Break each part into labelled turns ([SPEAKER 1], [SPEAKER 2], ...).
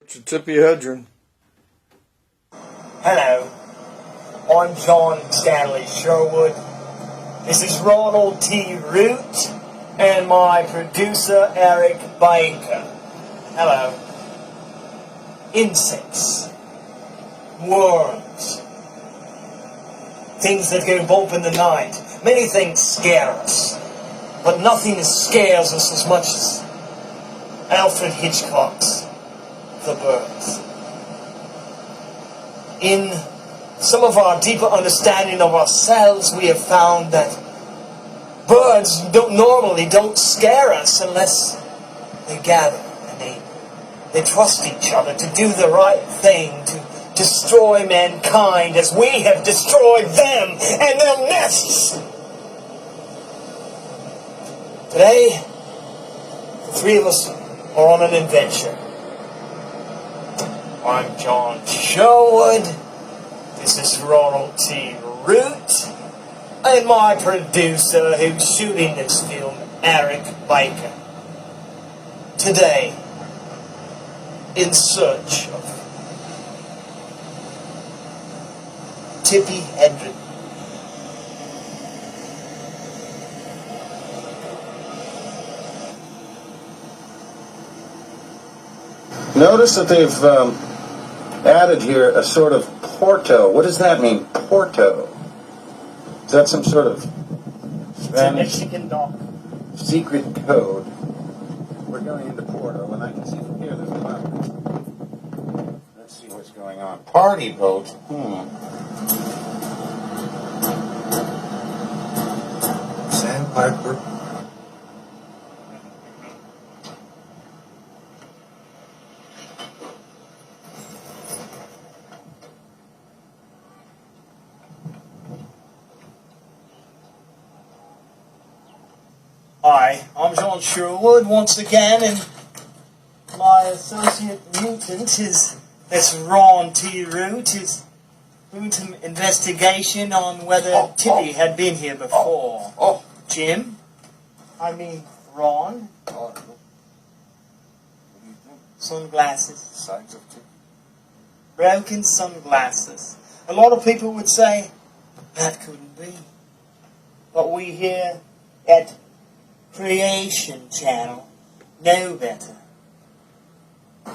[SPEAKER 1] It's a Tippy Hedren.
[SPEAKER 2] Hello, I'm John Stanley Sherwood. This is Ronald T. Root and my producer Eric Bakker. Hello. Insects, worms, things that go bump in the night. Many things scare us, but nothing scares us as much as Alfred Hitchcock's The Birds. In some of our deeper understanding of ourselves, we have found that birds don't scare us unless they gather and they trust each other to do the right thing, to destroy mankind as we have destroyed them and their nests. Today, the three of us are on an adventure. I'm John Sherwood. This is Ronald T. Root. And my producer who's shooting this film, Eric Bakker. Today, in search of Tippy Hedren.
[SPEAKER 3] Notice that they've added here a sort of Porto. What does that mean, Porto? Is that some sort of Spanish
[SPEAKER 2] Mexican dog.
[SPEAKER 3] secret code? We're going into Porto, and I can see from here there's a boat. Let's see what's going on. Party boat.
[SPEAKER 1] Sandpiper.
[SPEAKER 2] Hi, I'm John Sherwood once again, and my associate mutant that's Ron T. Root, is doing some investigation on whether Tippy had been here before. Jim? I mean, Ron? Sunglasses.
[SPEAKER 1] Signs of Tippy.
[SPEAKER 2] Broken sunglasses. A lot of people would say, that couldn't be. But we here at Creation Channel know better.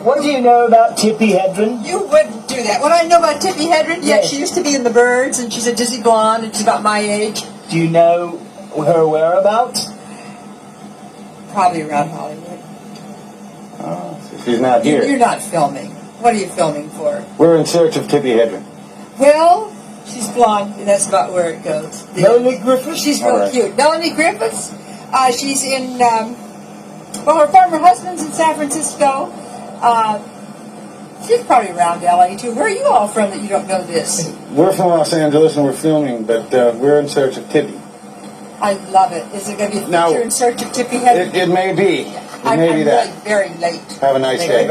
[SPEAKER 2] What do you know about Tippy Hedren?
[SPEAKER 4] You wouldn't do that. What I know about Tippy Hedren,
[SPEAKER 2] Yes.
[SPEAKER 4] she used to be in The Birds, and she's a dizzy blonde, and she's about my age.
[SPEAKER 2] Do you know her whereabouts?
[SPEAKER 4] Probably around Hollywood.
[SPEAKER 3] Oh, so she's not here.
[SPEAKER 4] You're not filming. What are you filming for?
[SPEAKER 3] We're in search of Tippy Hedren.
[SPEAKER 4] Well, she's blonde, and that's about where it goes.
[SPEAKER 2] Melanie Griffith?
[SPEAKER 4] She's
[SPEAKER 3] All
[SPEAKER 4] real
[SPEAKER 3] right.
[SPEAKER 4] cute. Melanie Griffiths, she's in, well, her former husband's in San Francisco. She's probably around LA, too. Where are you all from that you don't know this?
[SPEAKER 3] We're from Los Angeles, and we're filming, but we're in search of Tippy.
[SPEAKER 4] I love it. Is it going to be a
[SPEAKER 3] No.
[SPEAKER 4] feature in search of Tippy Hedren?
[SPEAKER 3] It may be.
[SPEAKER 4] I'm
[SPEAKER 3] It may be that.
[SPEAKER 4] really very late.
[SPEAKER 3] Have a nice day.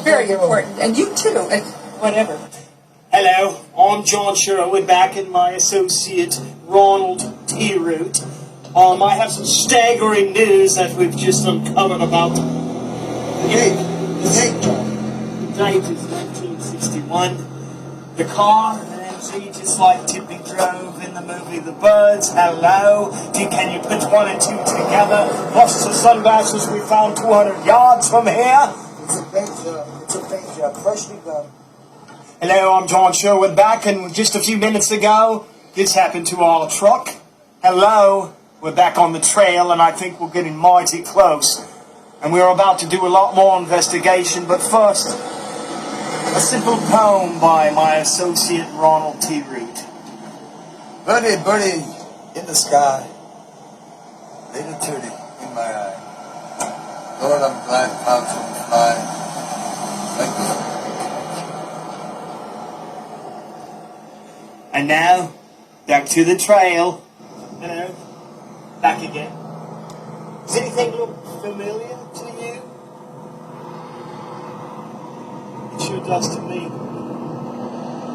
[SPEAKER 4] Very important. And you too. Whatever.
[SPEAKER 2] Hello, I'm John Sherwood, back in my associate Ronald T. Root. I have some staggering news that we've just uncovered about the date. The date is 1961. The car, an MC, just like Tippy drove in the movie The Birds. Hello, can you put one and two together? Plus the sunglasses we found 200 yards from here.
[SPEAKER 5] It's a paint job, freshly done.
[SPEAKER 2] Hello, I'm John Sherwood back, and just a few minutes ago, this happened to our truck. Hello, we're back on the trail, and I think we're getting mighty close. And we're about to do a lot more investigation, but first, a simple poem by my associate Ronald T. Root.
[SPEAKER 5] Birdie, birdie, in the sky, little tootie in my eye. Lord, I'm glad clouds will fly. Thank you.
[SPEAKER 2] And now, back to the trail. Hello, back again. Does anything look familiar to you? It sure does to me.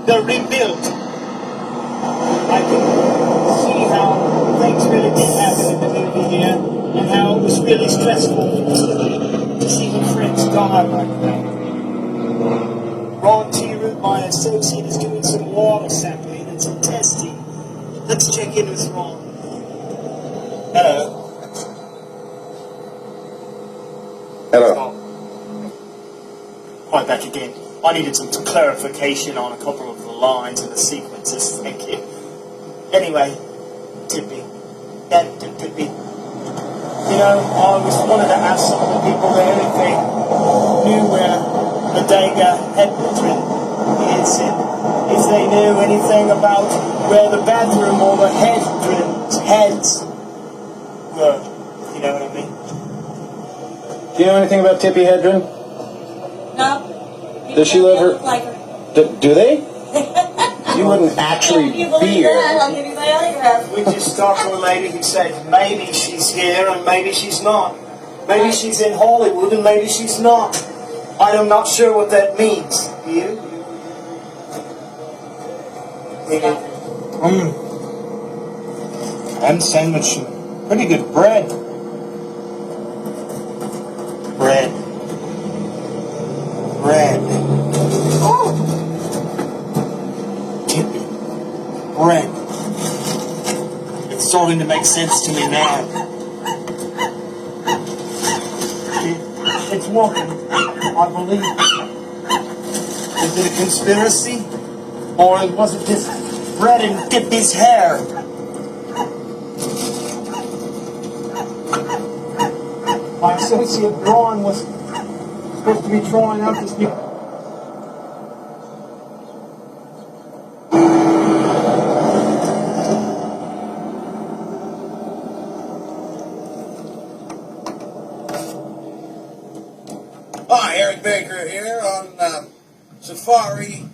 [SPEAKER 2] They're rebuilt. I can see how things really did happen in the movie here, and how it was really stressful to see the friends die like that. Ron T-Root, my associate, is doing some water sampling and some testing. Let's check in with Ron. Hello.
[SPEAKER 3] Hello.
[SPEAKER 2] Quite back again. I needed some clarification on a couple of the lines and the sequences. Thank you. Anyway, Tippy. Tippy. You know, I was wanted to ask some of the people there if they knew where Hedren is, and if they knew anything about where the bathroom or the Hedren's heads were. You know what I mean?
[SPEAKER 3] Do you know anything about Tippy Hedren?
[SPEAKER 4] No.
[SPEAKER 3] Does she live her?
[SPEAKER 4] Like her.
[SPEAKER 3] Do they? You wouldn't actually
[SPEAKER 4] You
[SPEAKER 3] be
[SPEAKER 4] believe
[SPEAKER 3] here.
[SPEAKER 4] that? I'll give you my autograph.
[SPEAKER 2] We just talked to a lady who said maybe she's here and maybe she's not. Maybe she's in Hollywood and maybe she's not. I'm not sure what that means. You?
[SPEAKER 1] Ham sandwich and pretty good bread.
[SPEAKER 2] Bread. Oh! Tippy. Bread. It's starting to make sense to me now. It's working, I believe. Is it a conspiracy? Or was it just bread in Tippy's hair? My associate Ron was supposed to be trying out this new...
[SPEAKER 3] Hi, Eric Bakker here on safari,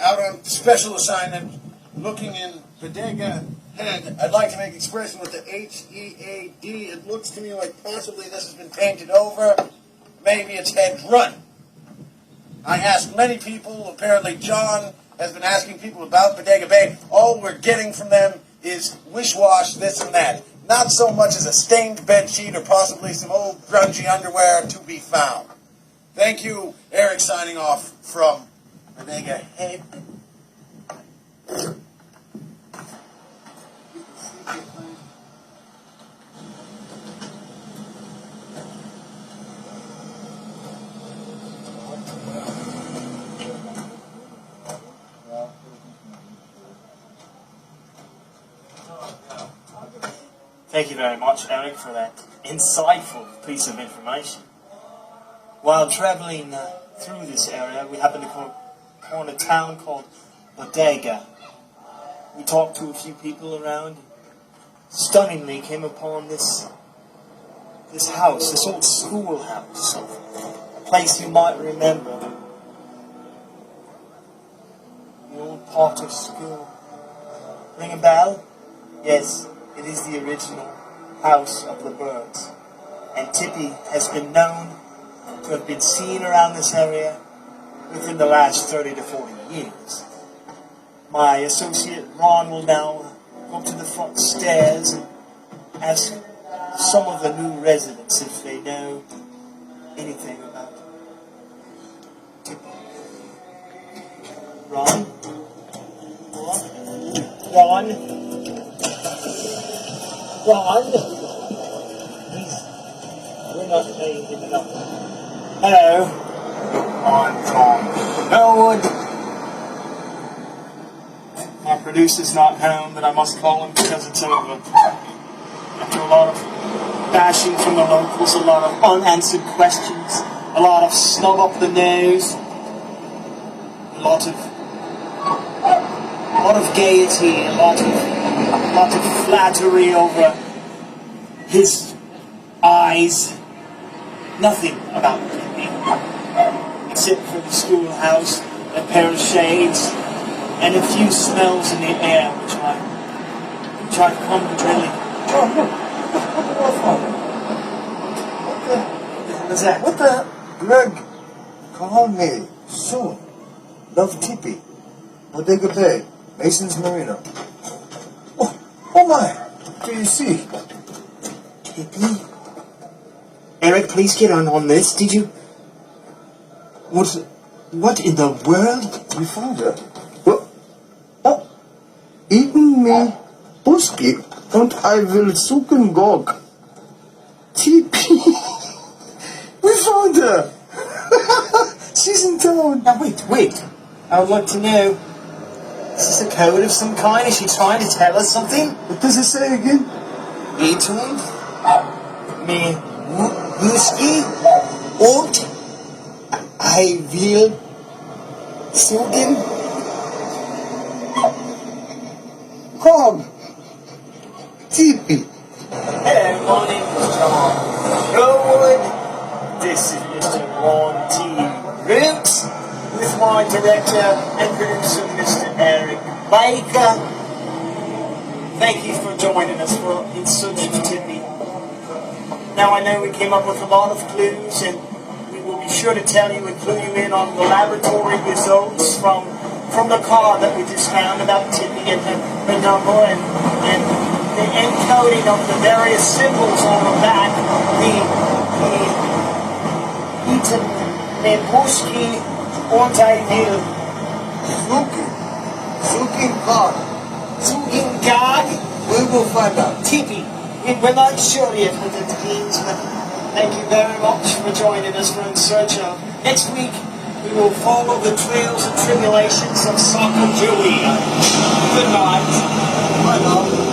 [SPEAKER 3] out on special assignment, looking in Bodega Head. I'd like to make expression with the H-E-A-D. It looks to me like possibly this has been painted over. Maybe it's Hedren. I asked many people. Apparently John has been asking people about Bodega Bay. All we're getting from them is wish-wash, this and that. Not so much as a stained bedsheet or possibly some old grungy underwear to be found. Thank you, Eric, signing off from Bodega Head.
[SPEAKER 2] Thank you very much, Eric, for that insightful piece of information. While traveling through this area, we happened to come upon a town called Bodega. We talked to a few people around. Stunningly, came upon this house, this old schoolhouse, a place you might remember. The old Potter School. Ring a bell? Yes, it is the original House of the Birds. And Tippy has been known to have been seen around this area within the last 30 to 40 years. My associate Ron will now go to the front stairs and ask some of the new residents if they know anything about Tippy. Ron? We're not paying him enough. Hello. I'm Tom Elwood. My producer's not home, but I must call him because it's over. After a lot of bashing from the locals, a lot of unanswered questions, a lot of snub up the nose, a lot of gaiety, a lot of flattery over his eyes. Nothing about Tippy, except for the schoolhouse, a pair of shades, and a few smells in the air, which I come to really. What was that?
[SPEAKER 5] What the? Greg, call me soon. Love Tippy. Bodega Bay, Mason's Marina. Oh my! Do you see?
[SPEAKER 2] Tippy? Eric, please get on this. Did you?
[SPEAKER 5] What's
[SPEAKER 1] What in the world?
[SPEAKER 5] We found her. Well, oh, eaten me Buski und I will suchen Gog. Tippy. We found her. She's in town.
[SPEAKER 2] Now wait. I would like to know, is this a code of some kind? Is she trying to tell us something?
[SPEAKER 5] What does it say again?
[SPEAKER 2] Eaten me Buski und
[SPEAKER 5] I will suchen Gog. Tippy.
[SPEAKER 2] Hello, my name is John Sherwood. This is Mr. Ron T. Roots with my director and producer, Mr. Eric Bakker. Thank you for joining us for In Search of Tippy. Now I know we came up with a lot of clues, and we will be sure to tell you and clue you in on the laboratory results from the car that we just found about Tippy and her number and the encoding of the various symbols on the back, the Eaton Nebuski und I will
[SPEAKER 5] Suchen Gog.
[SPEAKER 2] Zugin Gag
[SPEAKER 5] We will find out.
[SPEAKER 2] Tippy. We're not sure yet what it means, but thank you very much for joining us for In Search of. Next week, we will follow the trails and tribulations of Soccer Julia. Good night.
[SPEAKER 5] Bye now.